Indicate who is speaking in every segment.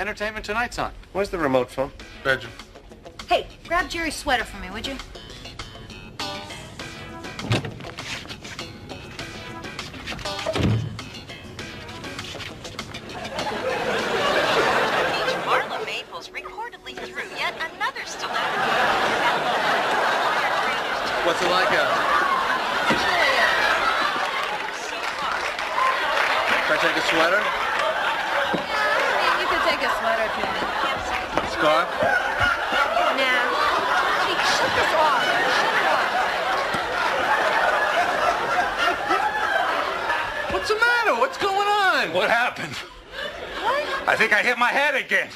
Speaker 1: Entertainment Tonight's on.
Speaker 2: Where's the remote phone?
Speaker 1: Bedroom.
Speaker 3: Hey, grab Jerry's sweater for me, would you?
Speaker 1: What's it like out? Can I take a sweater?
Speaker 3: Yeah, you can take a sweater if you want.
Speaker 1: Scarf?
Speaker 3: Nah. Hey, shut this off. Shut it off.
Speaker 1: What's the matter? What's going on?
Speaker 4: What happened?
Speaker 3: What?
Speaker 4: I think I hit my head again.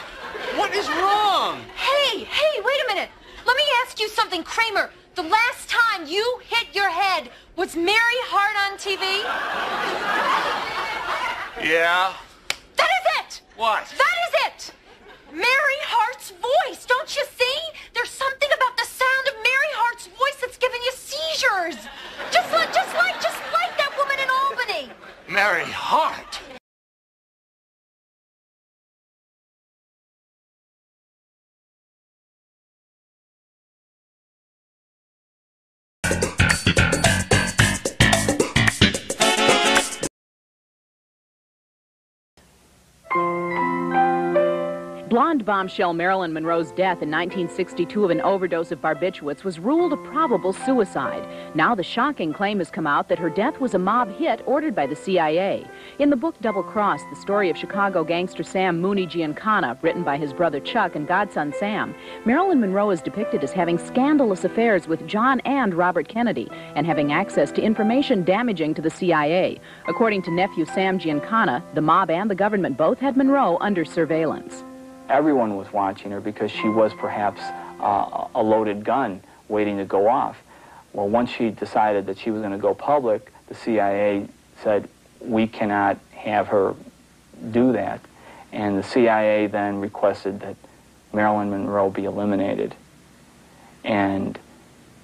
Speaker 1: What is wrong?
Speaker 3: Hey, wait a minute. Let me ask you something, Kramer. The last time you hit your head, was Mary Hart on TV?
Speaker 4: Yeah.
Speaker 3: That is it!
Speaker 4: What?
Speaker 3: That is it! Mary Hart's voice, don't you see? There's something about the sound of Mary Hart's voice that's giving you seizures. Just like that woman in Albany.
Speaker 4: Mary Hart.
Speaker 5: Blonde bombshell Marilyn Monroe's death in 1962 of an overdose of barbiturates was ruled a probable suicide. Now the shocking claim has come out that her death was a mob hit ordered by the CIA. In the book Double Cross, the story of Chicago gangster Sam Mooney Giancana, written by his brother Chuck and godson Sam, Marilyn Monroe is depicted as having scandalous affairs with John and Robert Kennedy and having access to information damaging to the CIA. According to nephew Sam Giancana, the mob and the government both had Monroe under surveillance.
Speaker 6: Everyone was watching her because she was perhaps a loaded gun waiting to go off. Well, once she decided that she was going to go public, the CIA said, we cannot have her do that. And the CIA then requested that Marilyn Monroe be eliminated. And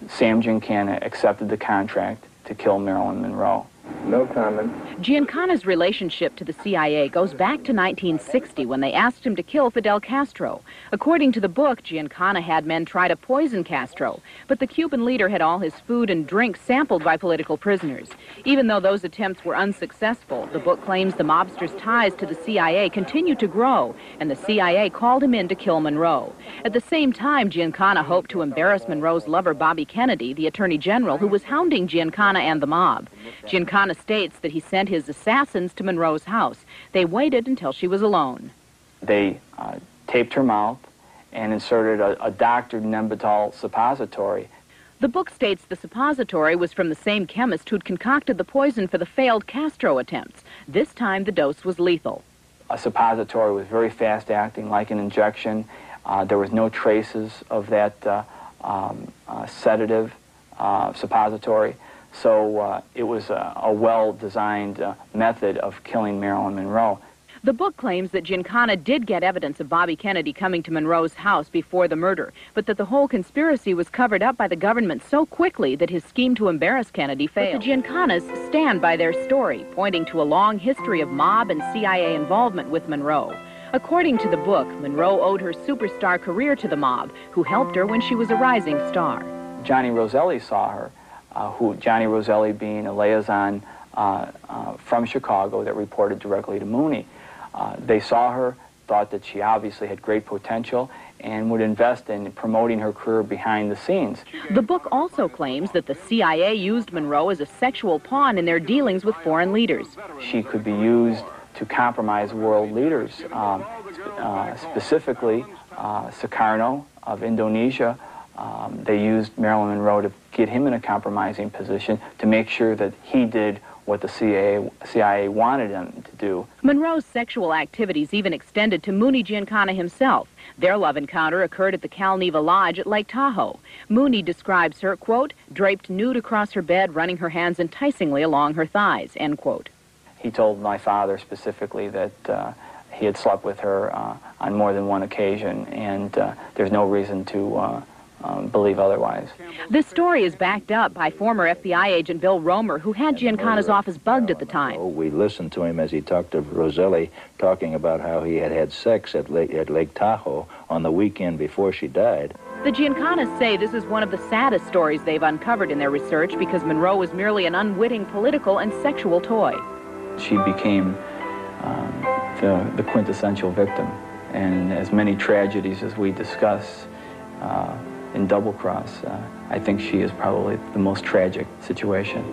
Speaker 6: Sam Giancana accepted the contract to kill Marilyn Monroe.
Speaker 2: No comment.
Speaker 5: Giancana's relationship to the CIA goes back to 1960 when they asked him to kill Fidel Castro. According to the book, Giancana had men try to poison Castro, but the Cuban leader had all his food and drink sampled by political prisoners. Even though those attempts were unsuccessful, the book claims the mobster's ties to the CIA continued to grow, and the CIA called him in to kill Monroe. At the same time, Giancana hoped to embarrass Monroe's lover, Bobby Kennedy, the Attorney General, who was hounding Giancana and the mob. Giancana states that he sent his assassins to Monroe's house. They waited until she was alone.
Speaker 6: They taped her mouth and inserted a doctored Nembutal suppository.
Speaker 5: The book states the suppository was from the same chemist who'd concocted the poison for the failed Castro attempts. This time, the dose was lethal.
Speaker 6: A suppository was very fast-acting, like an injection. There was no traces of that sedative suppository. So it was a well-designed method of killing Marilyn Monroe.
Speaker 5: The book claims that Giancana did get evidence of Bobby Kennedy coming to Monroe's house before the murder, but that the whole conspiracy was covered up by the government so quickly that his scheme to embarrass Kennedy failed. But the Giancanas stand by their story, pointing to a long history of mob and CIA involvement with Monroe. According to the book, Monroe owed her superstar career to the mob, who helped her when she was a rising star.
Speaker 6: Johnny Roselli saw her, Johnny Roselli being a liaison from Chicago that reported directly to Mooney. They saw her, thought that she obviously had great potential, and would invest in promoting her career behind the scenes.
Speaker 5: The book also claims that the CIA used Monroe as a sexual pawn in their dealings with foreign leaders.
Speaker 6: She could be used to compromise world leaders, specifically Sukarno of Indonesia. They used Marilyn Monroe to get him in a compromising position to make sure that he did what the CIA wanted him to do.
Speaker 5: Monroe's sexual activities even extended to Mooney Giancana himself. Their love encounter occurred at the Cal Neva Lodge at Lake Tahoe. Mooney describes her, quote, draped nude across her bed, running her hands enticingly along her thighs, end quote.
Speaker 6: He told my father specifically that he had slept with her on more than one occasion, and there's no reason to believe otherwise.
Speaker 5: This story is backed up by former FBI agent Bill Romer, who had Giancana's office bugged at the time.
Speaker 2: We listened to him as he talked to Roselli, talking about how he had had sex at Lake Tahoe on the weekend before she died.
Speaker 5: The Giancanas say this is one of the saddest stories they've uncovered in their research because Monroe was merely an unwitting political and sexual toy.
Speaker 6: She became the quintessential victim, and as many tragedies as we discuss in Double Cross, I think she is probably the most tragic situation.